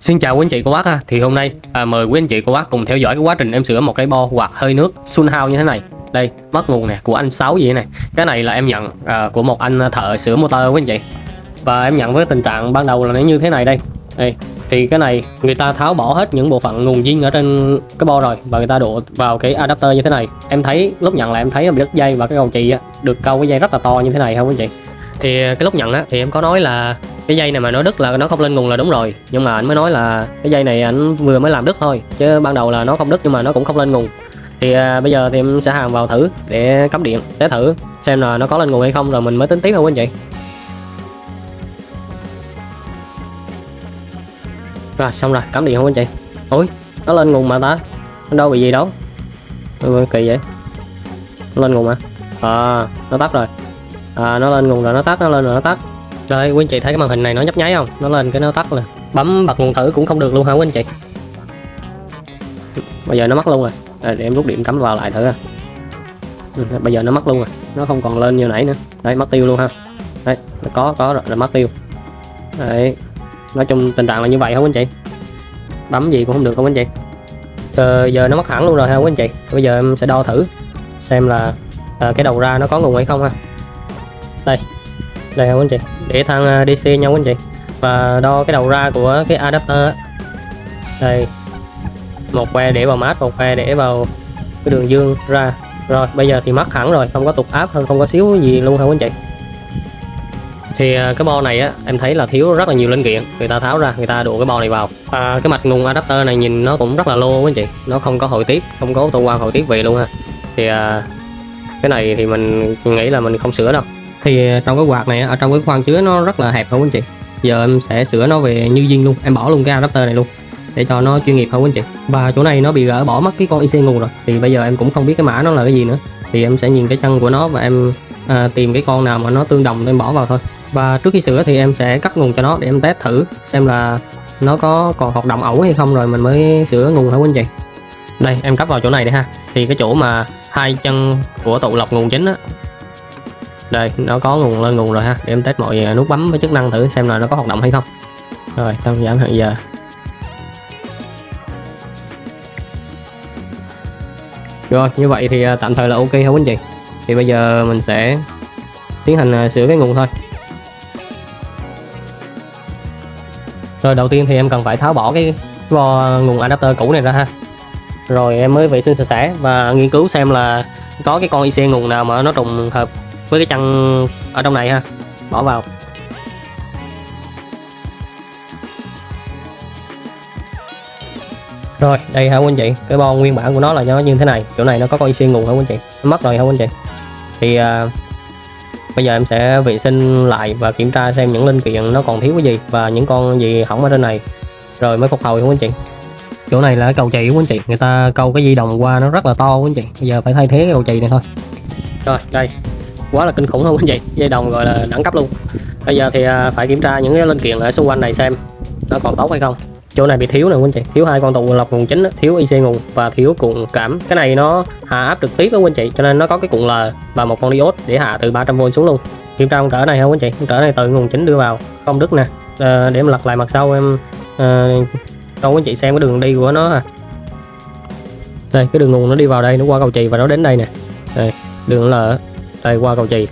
Xin chào quý anh chị cô bác ha. Thì hôm nay mời quý anh chị cô bác cùng theo dõi cái quá trình em sửa một cái bo quạt hơi nước Sunhouse như thế này. Đây, mất nguồn nè của anh Sáu gì này. Cái này là em nhận của một anh thợ sửa motor quý anh chị. Và em nhận với tình trạng ban đầu là nó như thế này đây. Đây, thì cái này người ta tháo bỏ hết những bộ phận nguồn zin ở trên cái bo rồi và người ta đổ vào cái adapter như thế này. Em thấy lúc nhận là em thấy nó bị đứt dây và cái cầu chì được câu cái dây rất là to như thế này không quý anh chị. Thì cái lúc nhận thì em có nói là cái dây này mà nó đứt là nó không lên nguồn là đúng rồi, nhưng mà anh mới nói là cái dây này anh vừa mới làm đứt thôi chứ ban đầu là nó không đứt nhưng mà nó cũng không lên nguồn. Thì bây giờ thì em sẽ hàn vào thử để cắm điện để thử xem là nó có lên nguồn hay không rồi mình mới tính tiếp không anh chị. Rồi xong rồi, cắm điện không anh chị. Ôi nó lên nguồn mà ta, nó đâu bị gì đâu. Kỳ vậy, nó lên nguồn mà. Nó tắt rồi. Nó lên nguồn rồi nó tắt, nó lên rồi nó tắt. Rồi quý anh chị thấy cái màn hình này nó nhấp nháy không? Nó lên cái nó tắt là bấm bật nguồn thử cũng không được luôn hả quý anh chị? Bây giờ nó mất luôn rồi. Để em rút điện cắm vào lại thử ha. Bây giờ nó mất luôn rồi, nó không còn lên như nãy nữa. Đấy, mất tiêu luôn ha. Đấy, có rồi, là mất tiêu. Đấy, nói chung tình trạng là như vậy không quý anh chị? Bấm gì cũng không được không quý anh chị? Giờ nó mất hẳn luôn rồi ha quý anh chị. Bây giờ em sẽ đo thử xem là cái đầu ra nó có nguồn hay không ha. Đây không anh chị, để thang DC nhau anh chị, và đo cái đầu ra của cái adapter. Đây, một que để vào mát, một que để vào cái đường dương ra. Rồi bây giờ thì mất hẳn rồi, không có tụt áp hơn, không có xíu gì luôn không anh chị. Thì cái bo này em thấy là thiếu rất là nhiều linh kiện, người ta tháo ra, người ta đổ cái bo này vào. Cái mạch nguồn adapter này nhìn nó cũng rất là lô anh chị, nó không có hồi tiếp, không có auto quang hồi tiếp về luôn ha. Thì cái này thì mình nghĩ là mình không sửa đâu. Thì trong cái quạt này ở trong cái khoang chứa nó rất là hẹp không anh chị. Giờ em sẽ sửa nó về như zin luôn, em bỏ luôn cái adapter này luôn để cho nó chuyên nghiệp không anh chị. Và chỗ này nó bị gỡ bỏ mất cái con IC nguồn rồi, thì bây giờ em cũng không biết cái mã nó là cái gì nữa. Thì em sẽ nhìn cái chân của nó và em tìm cái con nào mà nó tương đồng em bỏ vào thôi. Và trước khi sửa thì em sẽ cắt nguồn cho nó để em test thử xem là nó có còn hoạt động ẩu hay không rồi mình mới sửa nguồn hả anh chị. Đây em cắt vào chỗ này đi ha. Thì cái chỗ mà hai chân của tụ lọc nguồn chính á, đây nó có nguồn lên nguồn rồi ha. Để em test mọi nút bấm với chức năng thử xem là nó có hoạt động hay không. Rồi tăng giảm hạn giờ. Rồi như vậy thì tạm thời là ok không anh chị. Thì bây giờ mình sẽ tiến hành sửa cái nguồn thôi. Rồi đầu tiên thì em cần phải tháo bỏ cái bo nguồn adapter cũ này ra ha. Rồi em mới vệ sinh sạch sẽ và nghiên cứu xem là có cái con IC nguồn nào mà nó trùng hợp với cái chân ở trong này ha, bỏ vào. Rồi đây hả anh chị, cái bo nguyên bản của nó là nó như thế này, chỗ này nó có con IC nguồn hả anh chị, nó mất rồi hả anh chị. Thì bây giờ em sẽ vệ sinh lại và kiểm tra xem những linh kiện nó còn thiếu cái gì và những con gì hỏng ở trên này rồi mới phục hồi không anh chị. Chỗ này là cái cầu chì của anh chị, người ta câu cái dây đồng qua nó rất là to của anh chị, bây giờ phải thay thế cái cầu chì này thôi. Rồi đây, quá là kinh khủng không anh chị, dây đồng gọi là đẳng cấp luôn. Bây giờ thì phải kiểm tra những cái linh kiện ở xung quanh này xem nó còn tốt hay không. Chỗ này bị thiếu nè anh chị, thiếu hai con tụ lọc nguồn chính, thiếu IC nguồn và thiếu cuộn cảm. Cái này nó hạ áp trực tiếp đó anh chị, cho nên nó có cái cuộn L và một con diode để hạ từ 300V xuống luôn. Kiểm tra con trở này không anh chị, con trở này từ nguồn chính đưa vào không đứt nè. Để em lật lại mặt sau em cho anh chị xem cái đường đi của nó ha. Đây cái đường nguồn nó đi vào đây, nó qua cầu chì và nó đến đây nè. Đây đường L đây qua cầu chì,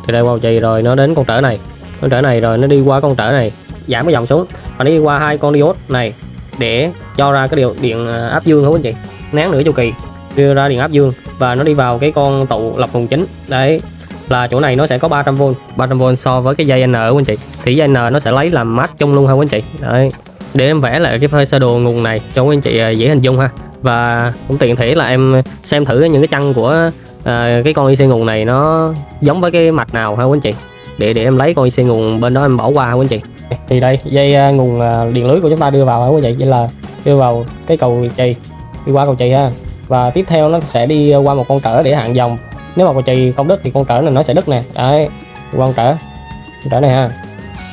từ đây qua cầu chì rồi nó đến con trở này, con trở này rồi nó đi qua con trở này, giảm cái dòng xuống và nó đi qua hai con diode này để cho ra cái điện áp dương không anh chị, nén nửa chu kỳ đưa ra điện áp dương và nó đi vào cái con tụ lọc nguồn chính. Đấy là chỗ này nó sẽ có 300V so với cái dây N của anh chị, thì dây N nó sẽ lấy làm mát chung luôn không anh chị. Đấy để em vẽ lại cái phơi sơ đồ nguồn này cho anh chị dễ hình dung ha, và cũng tiện thể là em xem thử những cái chân của cái con IC nguồn này nó giống với cái mạch nào ha anh chị, để em lấy con IC nguồn bên đó em bỏ qua ha anh chị. Thì đây dây nguồn điện lưới của chúng ta đưa vào ha anh chị, vậy là đưa vào cái cầu chì, đi qua cầu chì ha, và tiếp theo nó sẽ đi qua một con trở để hạn dòng. Nếu mà cầu chì không đứt thì con trở này nó sẽ đứt nè. Đấy đi qua con trở này ha,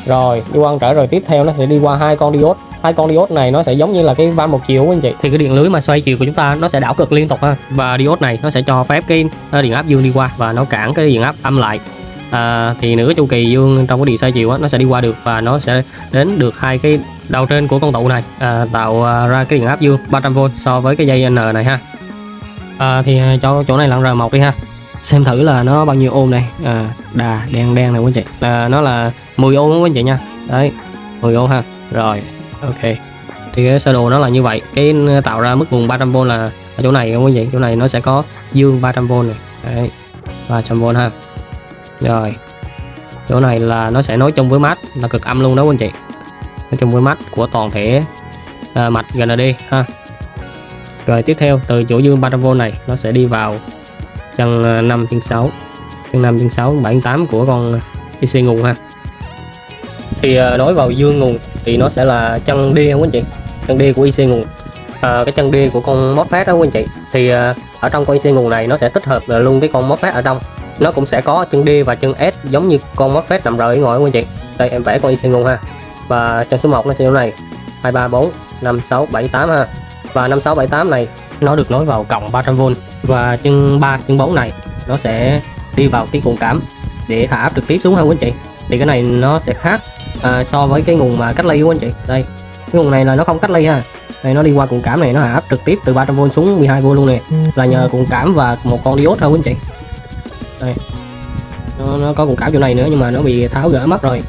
rồi đi qua con trở rồi tiếp theo nó sẽ đi qua hai con diode. Hai con diode này nó sẽ giống như là cái van một chiều anh chị, thì cái điện lưới mà xoay chiều của chúng ta nó sẽ đảo cực liên tục ha, và diode này nó sẽ cho phép cái điện áp dương đi qua và nó cản cái điện áp âm lại. Thì nửa chu kỳ dương trong cái điện xoay chiều nó sẽ đi qua được và nó sẽ đến được hai cái đầu trên của con tụ này tạo ra cái điện áp dương 300V so với cái dây N này ha. Thì cho chỗ này là R1 đi ha, xem thử là nó bao nhiêu ôm này. Đà đen đen này quý anh chị là nó là 10 ôm quý anh chị nha, đấy 10 ôm ha. Rồi ok, thì cái sơ đồ nó là như vậy, cái tạo ra mức nguồn 300V là ở chỗ này quý anh chị, chỗ này nó sẽ có dương 300V này, đấy 300V ha. Rồi chỗ này là nó sẽ nối chung với mát là cực âm luôn đó quý anh chị, nối chung với mát của toàn thể mạch GND ha. Rồi tiếp theo từ chỗ dương 300V này nó sẽ đi vào chân 5 chân 6, chân 5 chân 6 7 8 của con IC nguồn ha. Thì nối vào dương nguồn thì nó sẽ là chân D quý anh chị, chân D của IC nguồn. Cái chân D của con MOSFET đó quý anh chị, thì ở trong con IC nguồn này nó sẽ tích hợp luôn cái con MOSFET ở trong, nó cũng sẽ có chân D và chân S giống như con MOSFET nằm rời ở ngoài quý anh chị. Đây em vẽ con IC nguồn ha, và chân số 1 nó sẽ chỗ này 2 3 4 5 6 7 8 ha, và 5 6 7 8 này nó được nối vào cổng 300V, và chân 3 chân 4 này nó sẽ đi vào cái cuộn cảm để hạ áp trực tiếp xuống ha quý anh chị. Thì cái này nó sẽ khác so với cái nguồn mà cách ly quý anh chị. Đây cái nguồn này là nó không cách ly ha, đây nó đi qua cuộn cảm này, nó hạ áp trực tiếp từ 300V xuống 12V luôn nè, là nhờ cuộn cảm và một con diode thôi quý anh chị. Đây nó có cuộn cảm chỗ này nữa nhưng mà nó bị tháo gỡ mất rồi.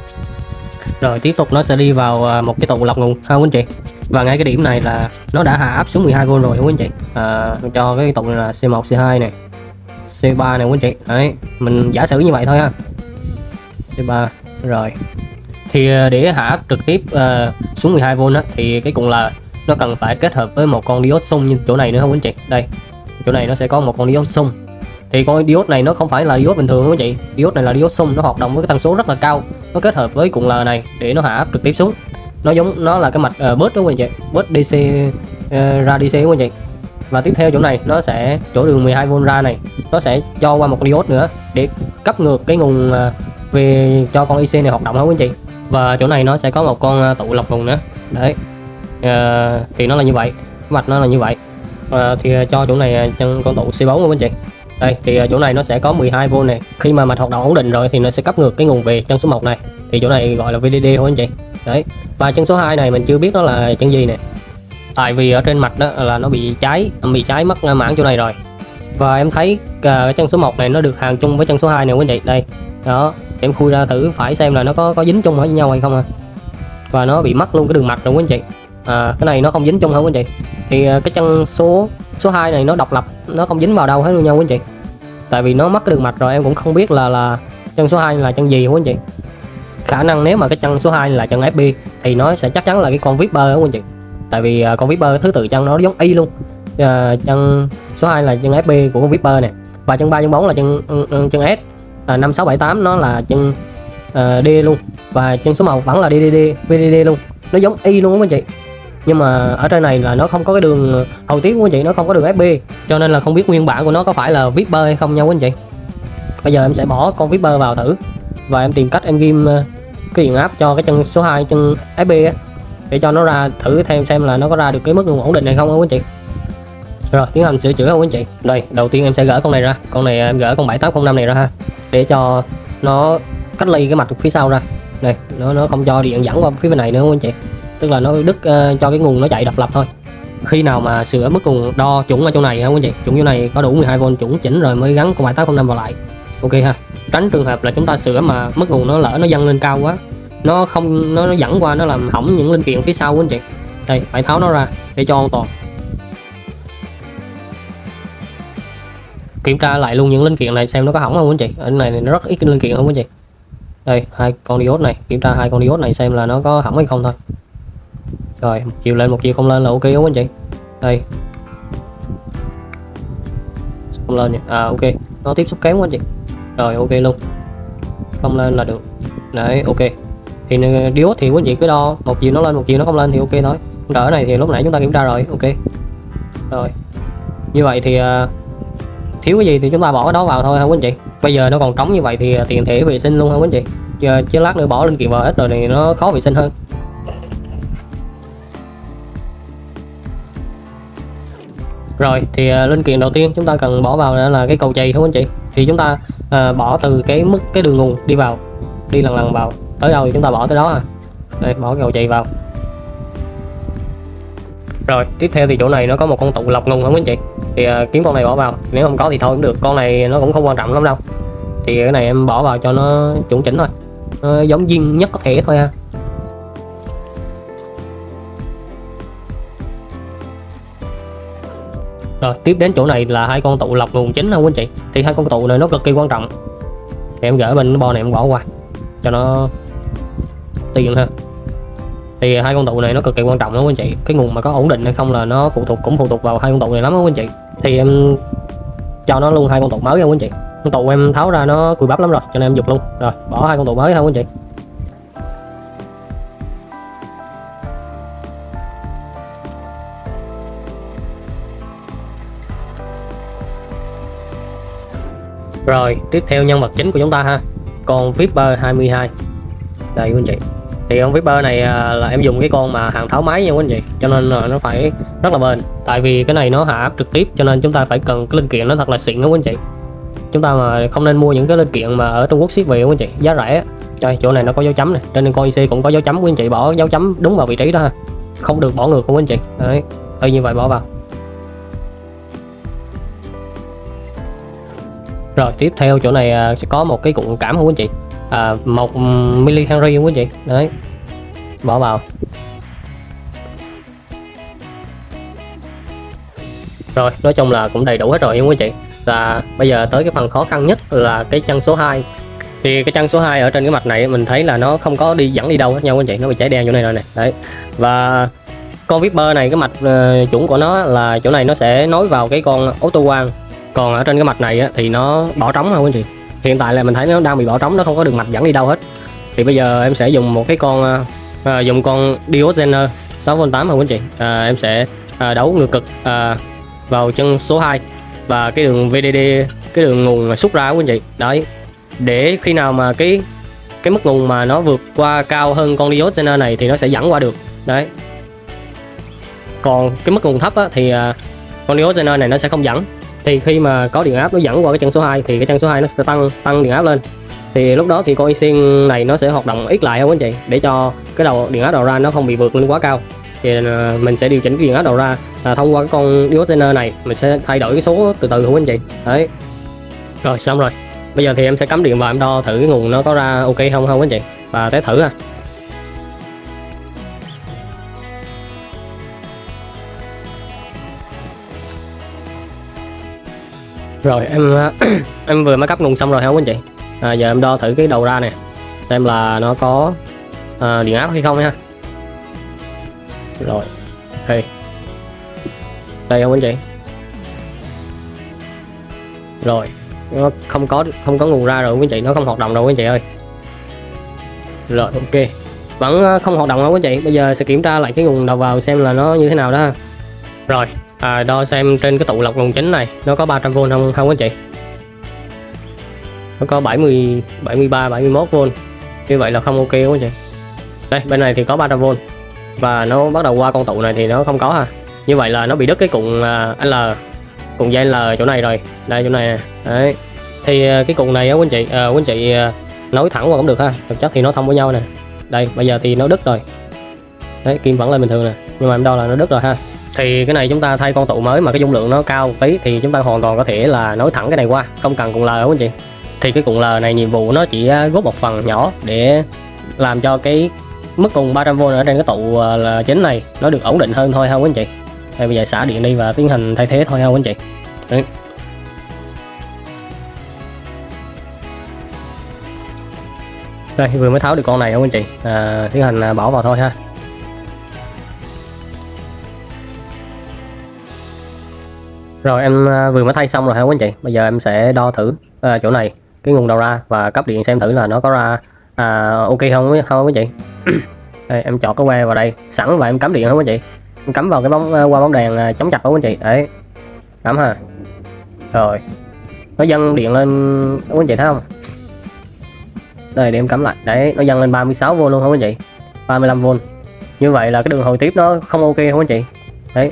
Rồi tiếp tục nó sẽ đi vào một cái tụ lọc nguồn ha quý anh chị, và ngay cái điểm này là nó đã hạ áp xuống 12V rồi quý anh chị. Cho cái tụ này là C1 C2 này, C3 này quý anh chị, đấy mình giả sử như vậy thôi ha, C3. Rồi thì để hạ áp trực tiếp xuống 12V á, thì cái cuộn L nó cần phải kết hợp với một con diode xung như chỗ này nữa không quý anh chị. Đây chỗ này nó sẽ có một con diode xung, thì con diode này nó không phải là diode bình thường quý anh chị, diode này là diode xung, nó hoạt động với cái tần số rất là cao, nó kết hợp với cuộn L này để nó hạ áp trực tiếp xuống. Nó là cái mạch bus đó quý anh chị, bus DC ra DC quý anh chị. Và tiếp theo chỗ này nó sẽ chỗ đường 12V ra này nó sẽ cho qua một con diode nữa để cấp ngược cái nguồn về cho con IC này hoạt động hả quý anh chị. Và chỗ này nó sẽ có một con tụ lọc nguồn nữa đấy. Thì nó là như vậy, mạch nó là như vậy. Thì cho chỗ này chân con tụ C4 quý anh chị. Đây thì chỗ này nó sẽ có 12V này, khi mà mạch hoạt động ổn định rồi thì nó sẽ cấp ngược cái nguồn về chân số 1 này, thì chỗ này gọi là VDD thôi anh chị. Đấy, và chân số 2 này mình chưa biết nó là chân gì nè, tại vì ở trên mạch đó là nó bị cháy mất mảng chỗ này rồi. Và em thấy cái chân số 1 này nó được hàn chung với chân số 2 này quý anh chị. Đây đó, em khui ra thử phải xem là nó có dính chung với nhau hay không ha. Và nó bị mất luôn cái đường mạch rồi quý anh chị. Cái này nó không dính chung hả quý anh chị, thì cái chân số 2 này nó độc lập, nó không dính vào đâu hết luôn nha quý anh chị. Tại vì nó mất cái đường mạch rồi, em cũng không biết là chân số 2 là chân gì quý anh chị. Khả năng nếu mà cái chân số 2 là chân FB thì nó sẽ chắc chắn là cái con Viper đó quý anh chị, tại vì con Viper thứ tự chân nó giống y luôn. Chân số 2 là chân FB của con Viper này, và chân 3 chân 4 là chân S, 5 6 7 8 nó là chân D luôn, và chân số 1 vẫn là VDD luôn, nó giống y luôn quý anh chị. Nhưng mà ở trên này là nó không có cái đường hầu tiếp quý anh chị, nó không có đường FB, cho nên là không biết nguyên bản của nó có phải là Viper hay không nha quý anh chị. Bây giờ em sẽ bỏ con Viper vào thử, và em tìm cách em ghim cái điện áp cho cái chân số 2 chân FB á, để cho nó ra thử xem là nó có ra được cái mức ổn định hay không quý anh chị. Rồi tiến hành sửa chữa không quý anh chị. Đây đầu tiên em sẽ gỡ con này ra, con này em gỡ con 7805 này ra ha, để cho nó cách ly cái mạch phía sau ra. Này nó không cho điện dẫn qua phía bên này nữa quý anh chị, tức là nó đứt cho cái nguồn nó chạy độc lập thôi. Khi nào mà sửa mức nguồn đo chuẩn ở chỗ này ha quý anh chị, chuẩn chỗ này có đủ 12V chuẩn chỉnh rồi mới gắn con 7805 vào lại. Ok ha, tránh trường hợp là chúng ta sửa mà mức nguồn nó lỡ nó dâng lên cao quá, nó dẫn qua nó làm hỏng những linh kiện phía sau quý anh chị. Đây phải tháo nó ra để cho an toàn. Kiểm tra lại luôn những linh kiện này xem nó có hỏng không quý anh chị. Ở này nó rất ít linh kiện không quý anh chị. Đây hai con diode này, kiểm tra hai con diode này xem là nó có hỏng hay không thôi. Rồi một chiều lên một chiều không lên là ok không anh chị. Đây không lên nha. Ok nó tiếp xúc kém quá anh chị. Rồi ok luôn, không lên là được. Đấy ok, thì diode thì quý anh chị cứ đo một chiều nó lên một chiều nó không lên thì ok thôi. Đỡ này thì lúc nãy chúng ta kiểm tra rồi. Ok rồi, như vậy thì thiếu cái gì thì chúng ta bỏ cái đó vào thôi ha quý anh chị. Bây giờ nó còn trống như vậy thì tiền thể vệ sinh luôn ha quý anh chị, chứ lát nữa bỏ linh kiện vào hết rồi thì nó khó vệ sinh hơn. Rồi thì linh kiện đầu tiên chúng ta cần bỏ vào là cái cầu chì không anh chị. Thì chúng ta bỏ từ cái đường nguồn đi vào, đi lần vào tới đâu thì chúng ta bỏ tới đó. Đây bỏ cái cầu chì vào. Rồi tiếp theo thì chỗ này nó có một con tụ lọc nguồn không anh chị, thì kiếm con này bỏ vào, nếu không có thì thôi cũng được, con này nó cũng không quan trọng lắm đâu, thì cái này em bỏ vào cho nó chuẩn chỉnh thôi, nó giống duyên nhất có thể thôi ha. Rồi tiếp đến chỗ này là hai con tụ lọc nguồn chính không anh chị, thì hai con tụ này nó cực kỳ quan trọng, thì em gửi bên cái bo này em bỏ qua cho nó tiện ha. Thì hai con tụ này nó cực kỳ quan trọng đúng không anh chị, cái nguồn mà có ổn định hay không là nó cũng phụ thuộc vào hai con tụ này lắm đúng không anh chị. Thì em cho nó luôn hai con tụ mới không anh chị, con tụ em tháo ra nó cùi bắp lắm rồi cho nên em giục luôn, rồi bỏ hai con tụ mới không anh chị. Rồi tiếp theo nhân vật chính của chúng ta ha, con Viper 22 đây quý anh chị. Thì con Viper này là em dùng cái con mà hàng tháo máy nha quý anh chị, cho nên là nó phải rất là bền, tại vì cái này nó hạ áp trực tiếp cho nên chúng ta phải cần cái linh kiện nó thật là xịn đó quý anh chị. Chúng ta mà không nên mua những cái linh kiện mà ở Trung Quốc ship về quý anh chị, giá rẻ. Đây chỗ này nó có dấu chấm này, trên con IC cũng có dấu chấm quý anh chị, bỏ dấu chấm đúng vào vị trí đó ha, không được bỏ ngược quý anh chị. Đấy, như vậy bỏ vào. Rồi tiếp theo chỗ này sẽ có một cái cuộn cảm không quý anh chị, 1 mili Henry quý anh chị, đấy bỏ vào. Rồi nói chung là cũng đầy đủ hết rồi quý anh chị. Và bây giờ tới cái phần khó khăn nhất là cái chân số 2. Thì cái chân số 2 ở trên cái mạch này mình thấy là nó không có dẫn đi đâu hết nhau quý anh chị, nó bị cháy đen chỗ này rồi này. Đấy. Và con Viper này cái mạch chuẩn của nó là chỗ này nó sẽ nối vào cái con auto quang. Còn ở trên cái mạch này thì nó bỏ trống không anh chị. Hiện tại là mình thấy nó đang bị bỏ trống, nó không có đường mạch dẫn đi đâu hết. Thì bây giờ em sẽ dùng một cái con dùng con Diogener 6V8 không anh chị. Em sẽ đấu ngược cực vào chân số 2 và cái đường VDD, cái đường nguồn xuất ra của anh chị. Đấy. Để khi nào mà cái mức nguồn mà nó vượt qua cao hơn con Diogener này thì nó sẽ dẫn qua được. Đấy. Còn cái mức nguồn thấp thì con Diogener này nó sẽ không dẫn. Thì khi mà có điện áp nó dẫn qua cái chân số 2 thì cái chân số 2 nó sẽ tăng điện áp lên. Thì lúc đó thì con IC này nó sẽ hoạt động ít lại không anh chị, để cho cái đầu điện áp đầu ra nó không bị vượt lên quá cao. Thì mình sẽ điều chỉnh cái điện áp đầu ra thông qua cái con Diogener này, mình sẽ thay đổi cái số từ từ không anh chị. Đấy. Rồi xong rồi. Bây giờ thì em sẽ cắm điện vào, em đo thử cái nguồn nó có ra ok không anh chị, và test thử ha. Rồi em vừa mới cấp nguồn xong rồi không anh chị. Giờ em đo thử cái đầu ra nè, xem là nó có điện áp hay không ha. Rồi đây không anh chị. Rồi nó không có nguồn ra rồi quý anh chị, nó không hoạt động đâu quý anh chị ơi. Rồi ok, vẫn không hoạt động đâu quý anh chị. Bây giờ sẽ kiểm tra lại cái nguồn đầu vào xem là nó như thế nào đó ha. Rồi đo xem trên cái tụ lọc nguồn chính này nó có 300V không anh chị. Nó có 73, 71V. Như vậy là không ok quý anh chị. Đây bên này thì có 300V và nó bắt đầu qua con tụ này thì nó không có ha. Như vậy là nó bị đứt cái cuộn cuộn dây L chỗ này rồi. Đây chỗ này nè. Đấy. Thì cái cuộn này quý anh chị nối thẳng qua cũng được ha. Thực chất thì nó thông với nhau nè. Đây bây giờ thì nó đứt rồi. Đấy kim vẫn lên bình thường nè, nhưng mà em đo là nó đứt rồi ha. Thì cái này chúng ta thay con tụ mới mà cái dung lượng nó cao một tí thì chúng ta hoàn toàn có thể là nối thẳng cái này qua, không cần cuộn L đúng không chị. Thì cái cuộn L này nhiệm vụ nó chỉ góp một phần nhỏ để làm cho cái mức cùng 300V ở trên cái tụ là chính này nó được ổn định hơn thôi không anh chị. Thì bây giờ xả điện đi và tiến hành thay thế thôi không anh chị. Đấy. Đây vừa mới tháo được con này không anh chị, tiến hành bỏ vào thôi ha. Rồi em vừa mới thay xong rồi hả quý anh chị. Bây giờ em sẽ đo thử chỗ này cái nguồn đầu ra và cấp điện xem thử là nó có ra ok không quý anh chị. Đây, em chọn cái que vào đây sẵn và em cắm điện hả quý anh chị. Em cắm vào cái qua bóng đèn chống chập hả quý anh chị. Đấy. Cắm ha. Rồi. Nó dâng điện lên quý anh chị thấy không? Đây để em cắm lại. Đấy, nó dâng lên 36V luôn hả quý anh chị. 35V. Như vậy là cái đường hồi tiếp nó không ok hả quý anh chị. Đấy.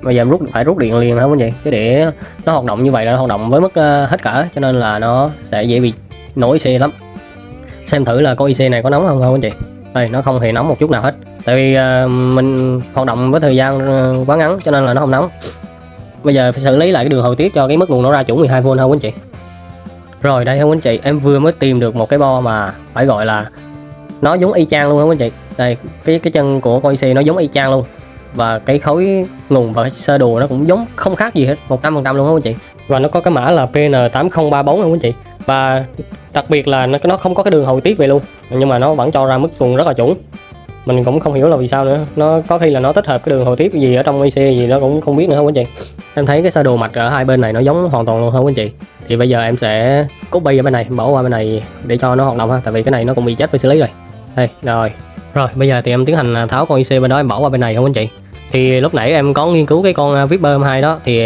Bây giờ em phải rút điện liền hả quý anh chị, chứ để nó hoạt động như vậy là nó hoạt động với mức hết cỡ, cho nên là nó sẽ dễ bị nổ IC lắm. Xem thử là con IC này có nóng không anh chị. Đây, nó không hề nóng một chút nào hết. Tại vì mình hoạt động với thời gian quá ngắn cho nên là nó không nóng. Bây giờ phải xử lý lại cái đường hồi tiếp cho cái mức nguồn nó ra chuẩn 12V ha quý anh chị. Rồi đây ha quý anh chị, em vừa mới tìm được một cái bo mà phải gọi là nó giống y chang luôn ha quý anh chị. Đây, cái chân của con IC nó giống y chang luôn. Và cái khối nguồn và cái sơ đồ nó cũng giống, không khác gì hết, 100% luôn ha quý anh chị. Và nó có cái mã là PN8034 ha quý anh chị. Và đặc biệt là nó không có cái đường hồi tiếp về luôn, nhưng mà nó vẫn cho ra mức nguồn rất là chuẩn. Mình cũng không hiểu là vì sao nữa, nó có khi là nó tích hợp cái đường hồi tiếp gì ở trong IC gì nó cũng không biết nữa không anh chị. Em thấy cái sơ đồ mạch ở hai bên này nó giống hoàn toàn luôn không anh chị. Thì bây giờ em sẽ copy ở bên này, bỏ qua bên này để cho nó hoạt động ha, tại vì cái này nó cũng bị chết phải xử lý rồi. Đây, rồi bây giờ thì em tiến hành tháo con IC bên đó, em bỏ qua bên này không anh chị. Thì lúc nãy em có nghiên cứu cái con Viper M2 đó, thì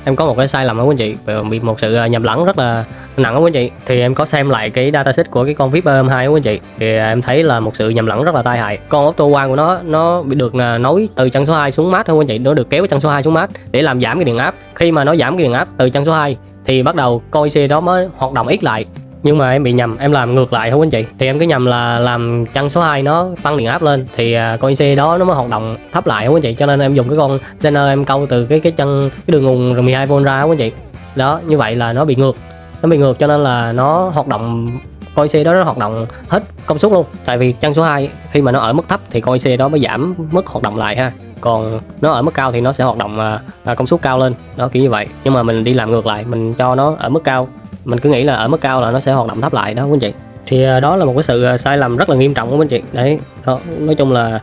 em có một cái sai lầm đó quý anh chị, bị một sự nhầm lẫn rất là nặng đó quý anh chị. Thì em có xem lại cái datasheet của cái con Viper M2 đó quý anh chị, thì em thấy là một sự nhầm lẫn rất là tai hại. Con auto one của nó bị được nối từ chân số 2 xuống mát không quý anh chị, nó được kéo chân số 2 xuống mát để làm giảm cái điện áp. Khi mà nó giảm cái điện áp từ chân số 2 thì bắt đầu con IC đó mới hoạt động ít lại. Nhưng mà em bị nhầm, em làm ngược lại không anh chị. Thì em cứ nhầm là làm chân số 2 nó tăng điện áp lên thì con IC đó nó mới hoạt động thấp lại không anh chị. Cho nên em dùng cái con Zener em câu từ cái đường nguồn 12V ra không anh chị. Đó, như vậy là nó bị ngược cho nên là nó hoạt động, con IC đó nó hoạt động hết công suất luôn. Tại vì chân số 2 khi mà nó ở mức thấp thì con IC đó mới giảm mức hoạt động lại ha. Còn nó ở mức cao thì nó sẽ hoạt động công suất cao lên. Đó, kiểu như vậy. Nhưng mà mình đi làm ngược lại, mình cho nó ở mức cao, mình cứ nghĩ là ở mức cao là nó sẽ hoạt động thấp lại đó quý anh chị. Thì đó là một cái sự sai lầm rất là nghiêm trọng của quý anh chị. Đấy, đó, nói chung là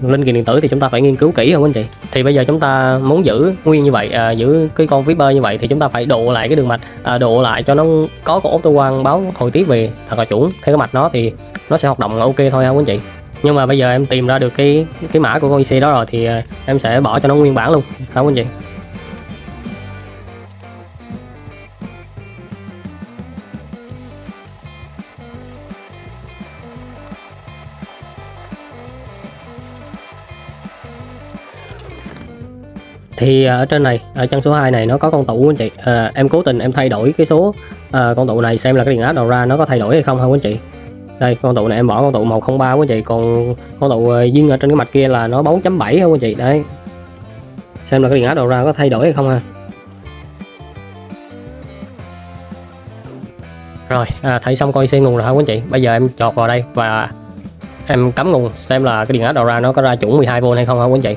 linh kiện điện tử thì chúng ta phải nghiên cứu kỹ hơn quý anh chị. Thì bây giờ chúng ta muốn giữ nguyên như vậy, giữ cái con Viper như vậy thì chúng ta phải độ lại cái đường mạch, độ lại cho nó có con auto quang báo hồi tiếp về thật là chuẩn theo cái mạch nó thì nó sẽ hoạt động ok thôi ha quý anh chị. Nhưng mà bây giờ em tìm ra được cái mã của con IC đó rồi thì em sẽ bỏ cho nó nguyên bản luôn hả quý anh chị. Thì ở trên này, ở chân số 2 này nó có con tụ anh chị. Em cố tình em thay đổi cái số con tụ này xem là cái điện áp đầu ra nó có thay đổi hay không ha quý anh chị. Đây, con tụ này em bỏ con tụ 103 quý anh chị, còn con tụ duyên ở trên cái mạch kia là nó 4.7 ha quý anh chị. Đấy, xem là cái điện áp đầu ra có thay đổi hay không ha. Rồi, thay xong coi IC nguồn rồi ha quý anh chị. Bây giờ em chọt vào đây và em cắm nguồn xem là cái điện áp đầu ra nó có ra chuẩn 12V hay không ha quý anh chị.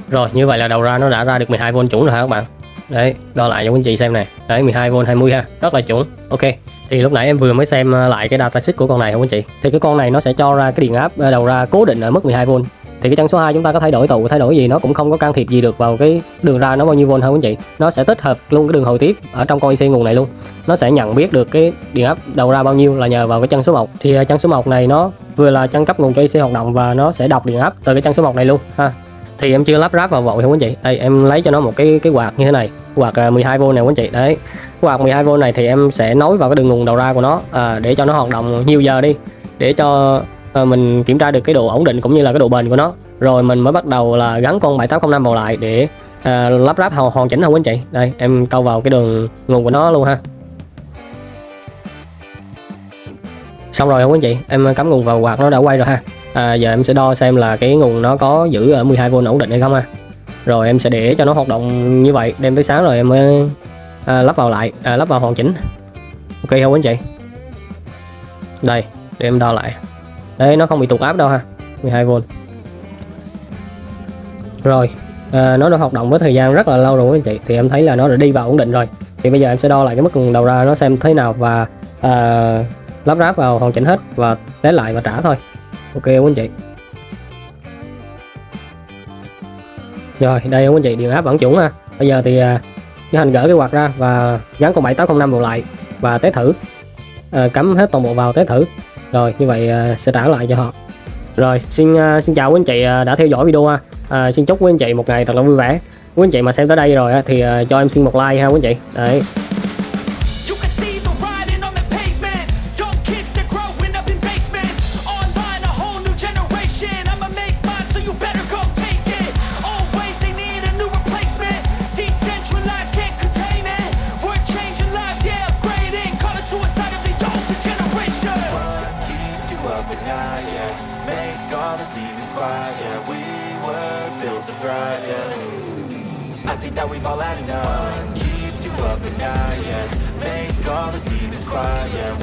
Rồi, như vậy là đầu ra nó đã ra được 12V chuẩn rồi hả các bạn. Đấy, đo lại cho quý anh chị xem nè. Đấy, 12V 20 ha, rất là chuẩn. Ok. Thì lúc nãy em vừa mới xem lại cái datasheet của con này không quý anh chị. Thì cái con này nó sẽ cho ra cái điện áp đầu ra cố định ở mức 12V. Thì cái chân số 2 chúng ta có thay đổi tụ, thay đổi gì nó cũng không có can thiệp gì được vào cái đường ra nó bao nhiêu volt hả quý anh chị. Nó sẽ tích hợp luôn cái đường hồi tiếp ở trong con IC nguồn này luôn. Nó sẽ nhận biết được cái điện áp đầu ra bao nhiêu là nhờ vào cái chân số 1. Thì chân số 1 này nó vừa là chân cấp nguồn cho IC hoạt động và nó sẽ đọc điện áp từ cái chân số 1 này luôn ha. Thì em chưa lắp ráp vào vội không quý anh chị. Đây em lấy cho nó một cái quạt như thế này, quạt 12V này quý anh chị. Đấy, quạt 12V này thì em sẽ nối vào cái đường nguồn đầu ra của nó để cho nó hoạt động nhiều giờ đi, để cho mình kiểm tra được cái độ ổn định cũng như là cái độ bền của nó. Rồi mình mới bắt đầu là gắn con 7805 vào lại để lắp ráp hoàn chỉnh không quý anh chị. Đây em câu vào cái đường nguồn của nó luôn ha. Xong rồi không quý anh chị, em cắm nguồn vào quạt nó đã quay rồi ha. Giờ em sẽ đo xem là cái nguồn nó có giữ ở 12V ổn định hay không ha. Rồi em sẽ để cho nó hoạt động như vậy, đem tới sáng rồi em mới lắp vào lại, lắp vào hoàn chỉnh. Ok không anh chị. Đây, để em đo lại. Đấy, nó không bị tụt áp đâu ha, 12V. Rồi, nó đã hoạt động với thời gian rất là lâu rồi anh chị. Thì em thấy là nó đã đi vào ổn định rồi. Thì bây giờ em sẽ đo lại cái mức nguồn đầu ra nó xem thế nào và lắp ráp vào hoàn chỉnh hết và test lại và trả thôi. Ok quý anh chị. Rồi đây quý anh chị, điện áp vẫn chuẩn ha. Bây giờ thì tiến hành gỡ cái quạt ra và gắn con 7805 vào lại và test thử, cắm hết toàn bộ vào test thử. Rồi như vậy sẽ trả lại cho họ. Rồi xin chào quý anh chị đã theo dõi video ha. Xin chúc quý anh chị một ngày thật là vui vẻ. Quý anh chị mà xem tới đây rồi thì cho em xin một like ha quý anh chị. Đấy. high, yeah. We were built to thrive, yeah. I think that we've all had enough. Keeps you up at night, yeah. Make all the demons quiet, yeah.